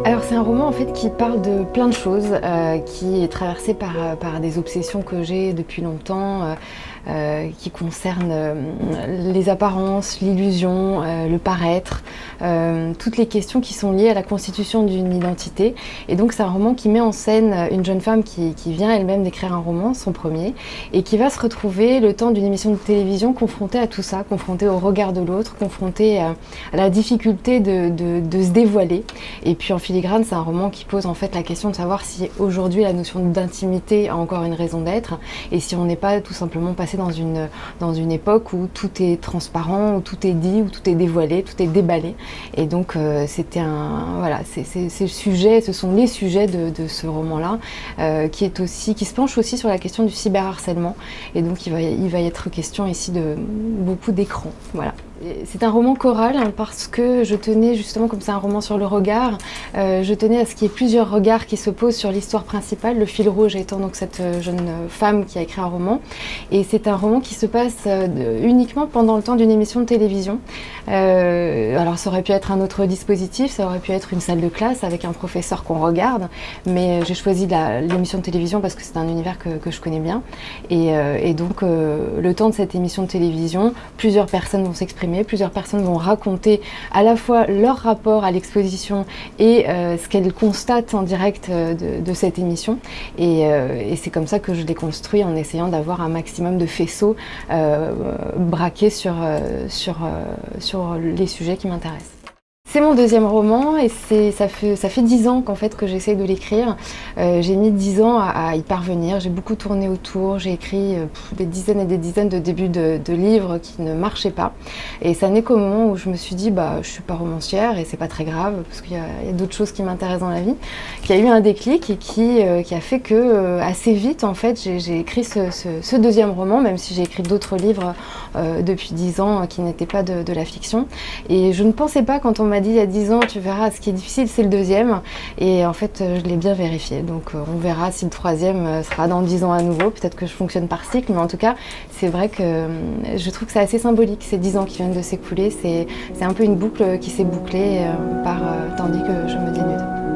Alors c'est un roman en fait qui parle de plein de choses, qui est traversé par des obsessions que j'ai depuis longtemps, qui concernent les apparences, l'illusion, le paraître, toutes les questions qui sont liées à la constitution d'une identité. Et donc c'est un roman qui met en scène une jeune femme qui vient elle-même d'écrire un roman, son premier, et qui va se retrouver le temps d'une émission de télévision confrontée à tout ça, confrontée au regard de l'autre, confrontée à la difficulté de se dévoiler. Et puis en filigrane, c'est un roman qui pose en fait la question de savoir si aujourd'hui la notion d'intimité a encore une raison d'être et si on n'est pas tout simplement passé dans une époque où tout est transparent, où tout est dit, où tout est dévoilé, tout est déballé. Et donc voilà, c'est le sujet, ce sont les sujets de ce roman-là qui se penche aussi sur la question du cyberharcèlement. Et donc il va y être question ici de beaucoup d'écran. Voilà. C'est un roman choral parce que je tenais justement, comme c'est un roman sur le regard, je tenais à ce qu'il y ait plusieurs regards qui se posent sur l'histoire principale, le fil rouge étant donc cette jeune femme qui a écrit un roman. Et c'est un roman qui se passe uniquement pendant le temps d'une émission de télévision. Alors ça aurait pu être un autre dispositif, ça aurait pu être une salle de classe avec un professeur qu'on regarde, mais j'ai choisi l'émission de télévision parce que c'est un univers que je connais bien. Et donc le temps de cette émission de télévision, plusieurs personnes vont s'exprimer, plusieurs personnes vont raconter à la fois leur rapport à l'exposition et ce qu'elles constatent en direct de cette émission. Et c'est comme ça que je l'ai construit en essayant d'avoir un maximum de faisceaux braqués sur les sujets qui m'intéressent. C'est mon deuxième roman et ça fait 10 ans qu'en fait que j'essaye de l'écrire. J'ai mis 10 ans à y parvenir, j'ai beaucoup tourné autour, j'ai écrit des dizaines et des dizaines de débuts de livres qui ne marchaient pas. Et ça n'est qu'au moment où je me suis dit je suis pas romancière et c'est pas très grave parce qu'il y a d'autres choses qui m'intéressent dans la vie, qu'il y a eu un déclic et qui a fait que assez vite en fait j'ai écrit ce deuxième roman, même si j'ai écrit d'autres livres depuis 10 ans qui n'étaient pas de la fiction. Et je ne pensais pas, quand on m'a dit il y a 10 ans, tu verras, ce qui est difficile c'est le deuxième, et en fait je l'ai bien vérifié, donc on verra si le troisième sera dans 10 ans à nouveau, peut-être que je fonctionne par cycle, mais en tout cas c'est vrai que je trouve que c'est assez symbolique ces 10 ans qui viennent de s'écouler, c'est un peu une boucle qui s'est bouclée tandis que je me dénude.